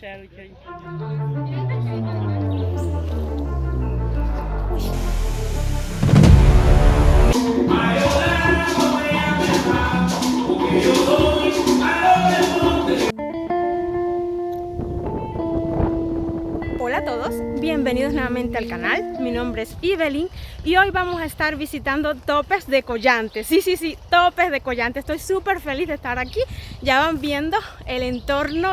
Hola a todos, bienvenidos nuevamente al canal. Mi nombre es Evelyn y hoy vamos a estar visitando Topes de Collante. Sí, Topes de Collante. Estoy súper feliz de estar aquí. Ya van viendo el entorno.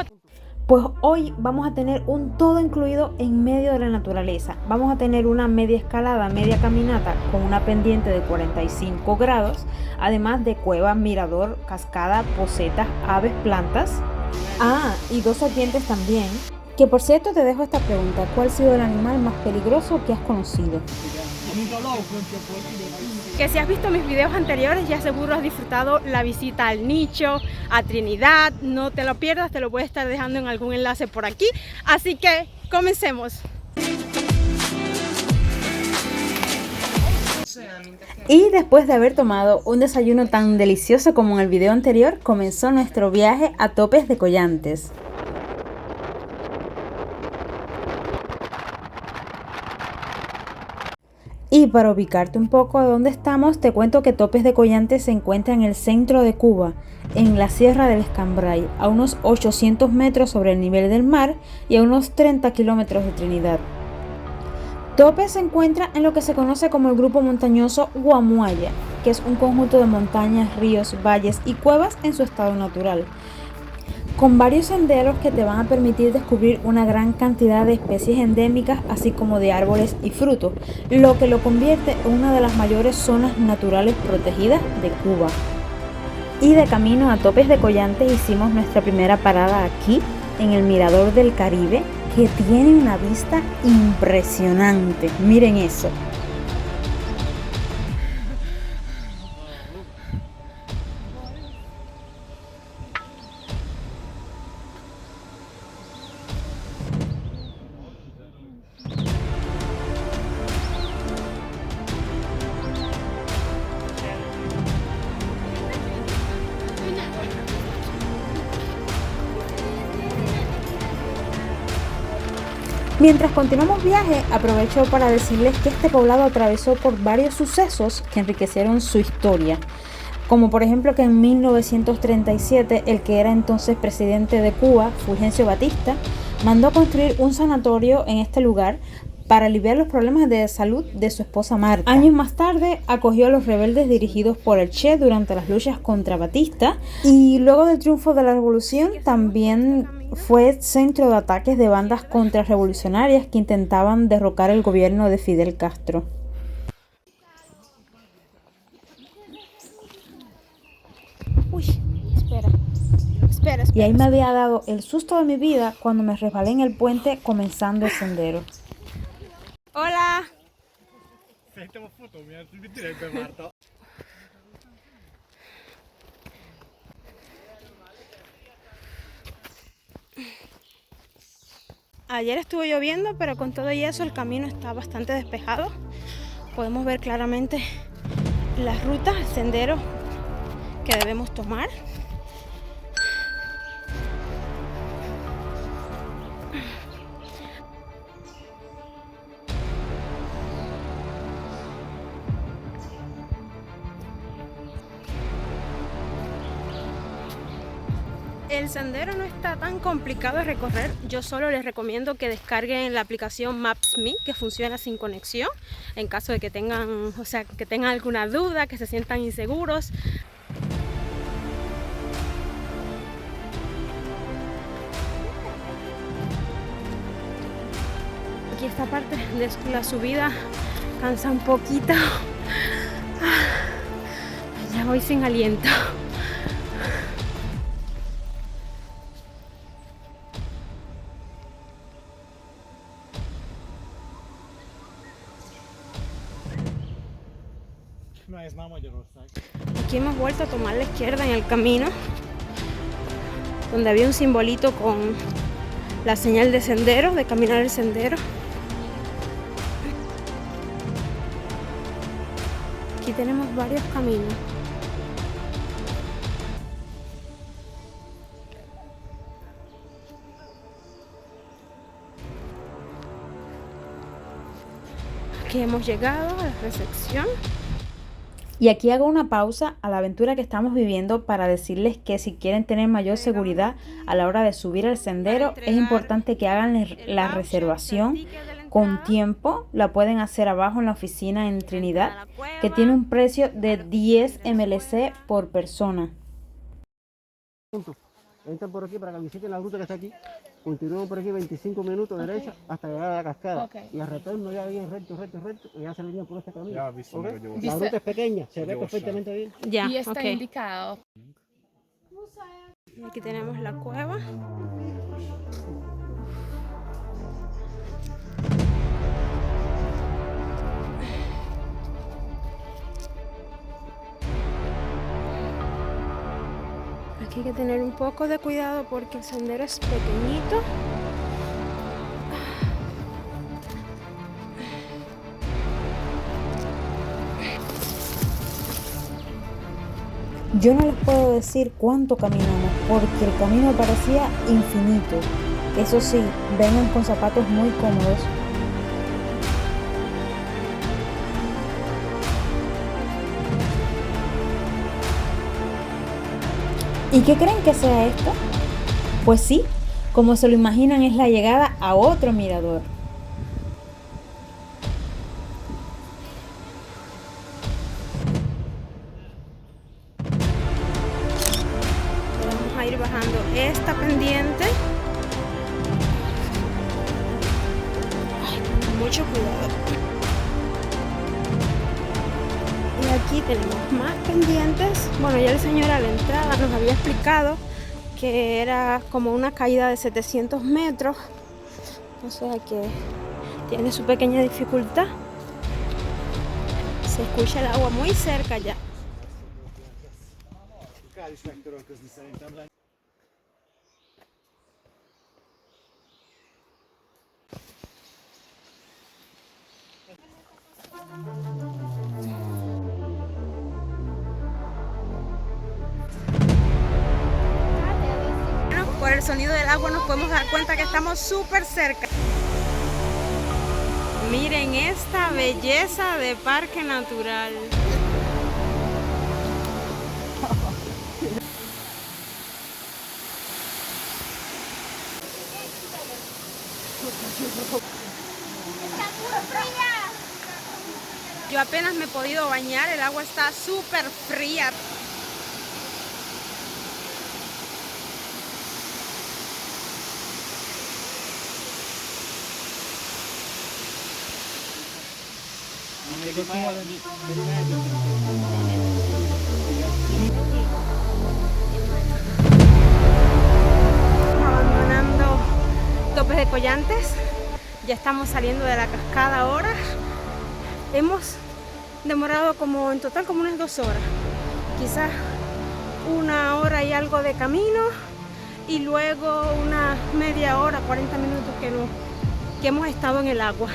Pues hoy vamos a tener un todo incluido en medio de la naturaleza. Vamos a tener una media escalada, media caminata con una pendiente de 45 grados, además de cueva, mirador, cascada, posetas, aves, plantas. Ah, y 2 serpientes también. Que por cierto te dejo esta pregunta: ¿cuál ha sido el animal más peligroso que has conocido? Que si has visto mis videos anteriores ya seguro has disfrutado la visita al nicho, a Trinidad. No te lo pierdas, te lo voy a estar dejando en algún enlace por aquí. Así que comencemos. Y después de haber tomado un desayuno tan delicioso como en el video anterior, comenzó nuestro viaje a Topes de Collantes. Y para ubicarte un poco de dónde estamos, te cuento que Topes de Collantes se encuentra en el centro de Cuba, en la Sierra del Escambray, a unos 800 metros sobre el nivel del mar y a unos 30 kilómetros de Trinidad. Topes se encuentra en lo que se conoce como el grupo montañoso Guamuaya, que es un conjunto de montañas, ríos, valles y cuevas en su estado natural, con varios senderos que te van a permitir descubrir una gran cantidad de especies endémicas, así como de árboles y frutos, lo que lo convierte en una de las mayores zonas naturales protegidas de Cuba. Y de camino a Topes de Collantes hicimos nuestra primera parada aquí, en el Mirador del Caribe, que tiene una vista impresionante. Miren eso. Mientras continuamos viaje, aprovecho para decirles que este poblado atravesó por varios sucesos que enriquecieron su historia, como por ejemplo que en 1937 el que era entonces presidente de Cuba, Fulgencio Batista, mandó construir un sanatorio en este lugar para aliviar los problemas de salud de su esposa Marta. Años más tarde acogió a los rebeldes dirigidos por el Che durante las luchas contra Batista, y luego del triunfo de la revolución también fue centro de ataques de bandas contrarrevolucionarias que intentaban derrocar el gobierno de Fidel Castro. Uy, espera. Y ahí me había dado el susto de mi vida cuando me resbalé en el puente comenzando el sendero. Hola. Ayer estuvo lloviendo, pero con todo y eso el camino está bastante despejado. Podemos ver claramente las rutas, el sendero que debemos tomar. El sendero no está tan complicado de recorrer. Yo solo les recomiendo que descarguen la aplicación Maps.me, que funciona sin conexión, en caso de que tengan, que tengan alguna duda, que se sientan inseguros. Aquí esta parte de la subida cansa un poquito. Ya voy sin aliento. Aquí hemos vuelto a tomar la izquierda en el camino, donde había un simbolito con la señal de sendero, de caminar el sendero. Aquí tenemos varios caminos. que hemos llegado a la recepción. Y aquí hago una pausa a la aventura que estamos viviendo para decirles que si quieren tener mayor seguridad a la hora de subir el sendero, es importante que hagan la reservación con tiempo. La pueden hacer abajo en la oficina en Trinidad, que tiene un precio de 10 MLC por persona. Entran por aquí para que visiten la ruta que está aquí. Continúan por aquí 25 minutos derecha hasta llegar a la cascada. Y al retorno ya vienen recto, y ya se venían por este camino. La ruta es pequeña, se ve perfectamente bien. Ya, y está indicado. Y aquí tenemos la cueva. Aquí hay que tener un poco de cuidado porque el sendero es pequeñito. Yo no les puedo decir cuánto caminamos porque el camino parecía infinito. Eso sí, vengan con zapatos muy cómodos. ¿Y qué creen que sea esto? Pues sí, como se lo imaginan, es la llegada a otro mirador. Vamos a ir bajando esta pendiente. Ay, con mucho cuidado. Y aquí tenemos más pendientes. Bueno, ya el señor a la entrada nos había explicado que era como una caída de 700 metros. O sea que tiene su pequeña dificultad. Se escucha el agua muy cerca ya. Por el sonido del agua nos podemos dar cuenta que estamos súper cerca. Miren esta belleza de parque natural. Yo apenas me he podido bañar, el agua está súper fría. Abandonando Topes de Collantes, ya estamos saliendo de la cascada ahora. Hemos demorado como en total como unas 2 horas, quizás 1 hora y algo de camino y luego una media hora, 40 minutos que hemos estado en el agua.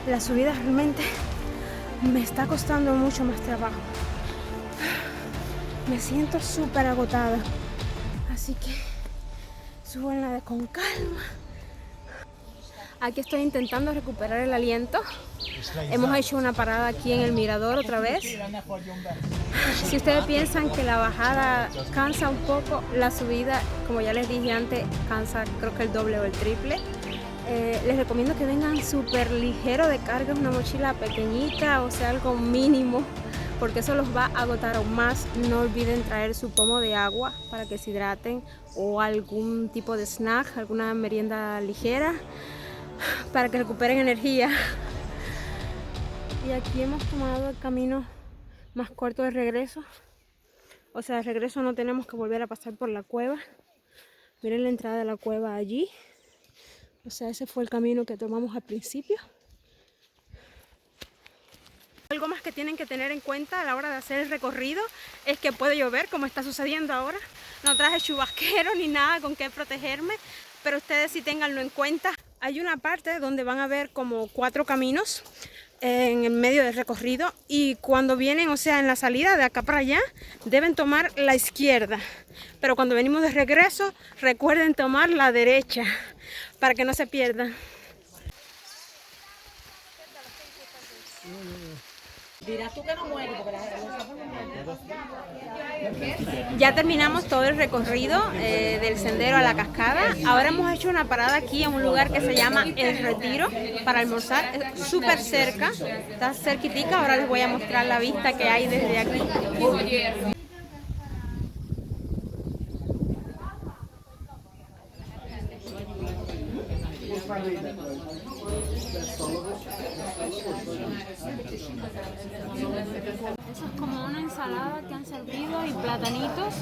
La subida realmente me está costando mucho más trabajo. Me siento súper agotada. Así que súbanla con calma. Aquí estoy intentando recuperar el aliento. Hemos hecho una parada aquí en el mirador otra vez. Si ustedes piensan que la bajada cansa un poco, la subida, como ya les dije antes, cansa creo que el doble o el triple. Les recomiendo que vengan súper ligero de carga, una mochila pequeñita, o sea, algo mínimo, porque eso los va a agotar aún más. No olviden traer su pomo de agua para que se hidraten o algún tipo de snack, alguna merienda ligera para que recuperen energía. Y aquí hemos tomado el camino más corto de regreso. O sea, de regreso no tenemos que volver a pasar por la cueva. Miren la entrada de la cueva allí. O sea, ese fue el camino que tomamos al principio. Algo más que tienen que tener en cuenta a la hora de hacer el recorrido es que puede llover, como está sucediendo ahora. No traje chubasquero ni nada con que protegerme, pero ustedes sí ténganlo en cuenta. Hay una parte donde van a ver como 4 caminos, en el medio del recorrido y cuando vienen, o sea, en la salida de acá para allá, deben tomar la izquierda. Pero cuando venimos de regreso, recuerden tomar la derecha para que no se pierdan. Dirás tú que no mueres, porque Ya terminamos todo el recorrido del sendero a la cascada. Ahora hemos hecho una parada aquí en un lugar que se llama El Retiro para almorzar. Es súper cerca, está cerquitica. Ahora les voy a mostrar la vista que hay desde aquí. Eso es como una ensalada que han servido y platanitos.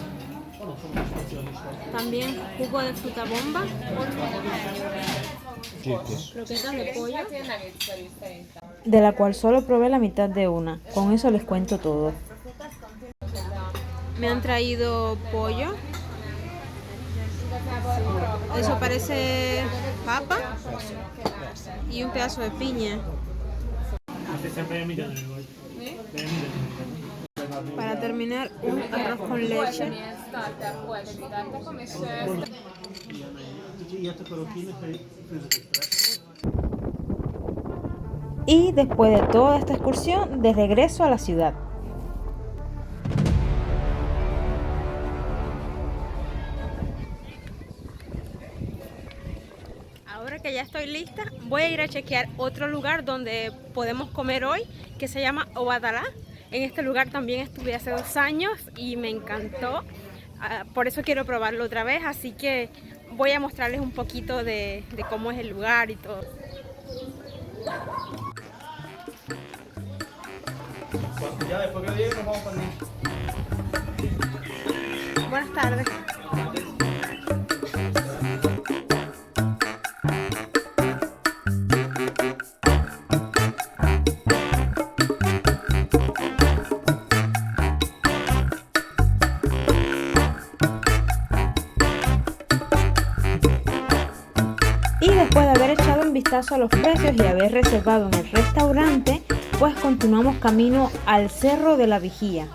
También jugo de fruta bomba. Croquetas de pollo. De la cual solo probé la mitad de una. Con eso les cuento todo. Me han traído pollo. Eso parece papa y un pedazo de piña. Para terminar, un arroz con leche. Y después de toda esta excursión, de regreso a la ciudad. Ahora que ya estoy lista, voy a ir a chequear otro lugar donde podemos comer hoy, que se llama Obatalá. En este lugar también estuve hace 2 años y me encantó. Por eso quiero probarlo otra vez, así que voy a mostrarles un poquito de cómo es el lugar y todo. Ya después que llegue nos vamos para allá. Buenas tardes. Y después de haber echado un vistazo a los precios y haber reservado en el restaurante, pues continuamos camino al Cerro de la Vigía.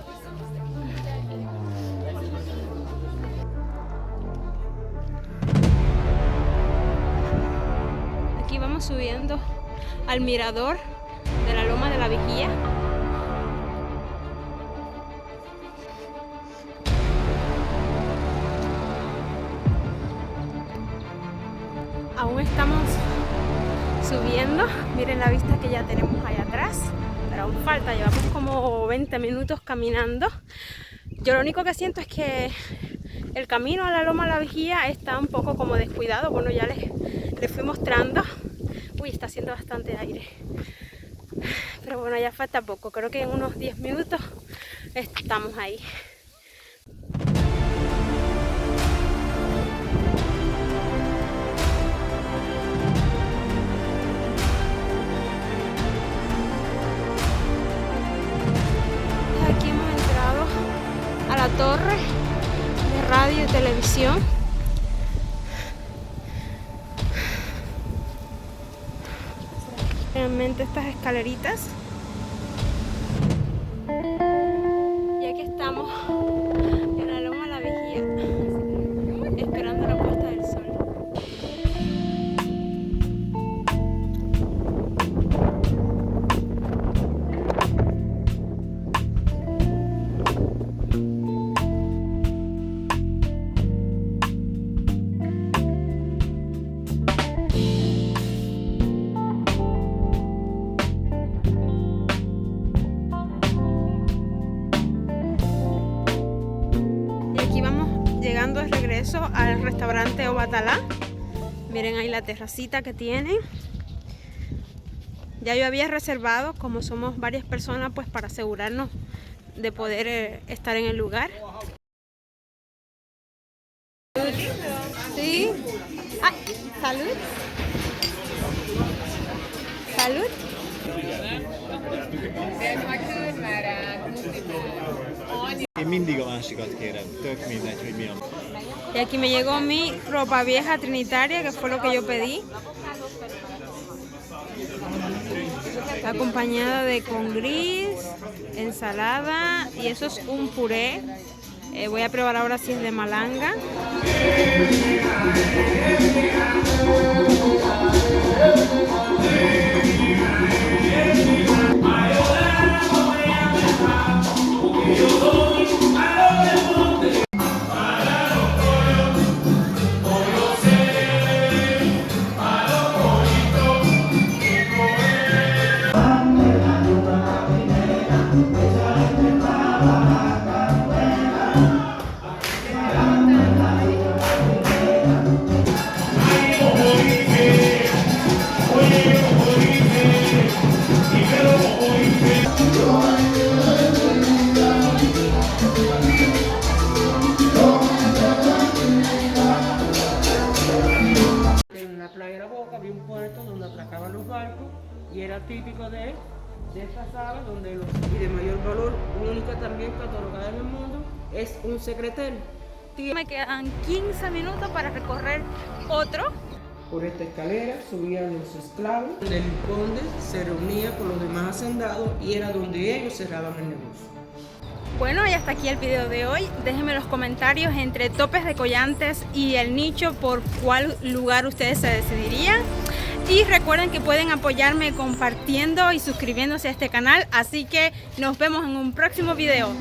Aquí vamos subiendo al mirador de la Loma de la Vigía. Aún estamos subiendo, miren la vista que ya tenemos allá atrás, pero aún falta, llevamos como 20 minutos caminando. Yo lo único que siento es que el camino a la Loma de la Vigía está un poco como descuidado. Bueno, ya les fui mostrando. Uy, está haciendo bastante aire. Pero bueno, ya falta poco, creo que en unos 10 minutos estamos ahí. Aquí hemos entrado a la torre de radio y televisión. Realmente estas escaleritas. Y aquí estamos en la Loma de la Vigía, esperando la puesta del sol. Llegando de regreso al restaurante Obatalá. Miren ahí la terracita que tiene. Ya yo había reservado, como somos varias personas, pues para asegurarnos de poder estar en el lugar. Sí. Ah, salud. Salud. Én mindig a másikat kérem, tök mindegy, hogy mi a... Y aquí me llegó mi ropa vieja trinitaria, que fue lo que yo pedí. acompañada de con gris, ensalada y eso es un puré. Voy a probar ahora si es de malanga. En la playa de la Boca había un puerto donde atracaban los barcos y era típico de esta sala donde los y de mayor valor, única también catalogada en el mundo, es un secretel. Me quedan 15 minutos para recorrer otro. Por esta escalera subían los esclavos, donde el conde se reunía con los demás hacendados y era donde ellos cerraban el negocio. Bueno, y hasta aquí el video de hoy. Déjenme en los comentarios entre Topes de Collantes y El Nicho por cuál lugar ustedes se decidirían. Y recuerden que pueden apoyarme compartiendo y suscribiéndose a este canal. Así que nos vemos en un próximo video.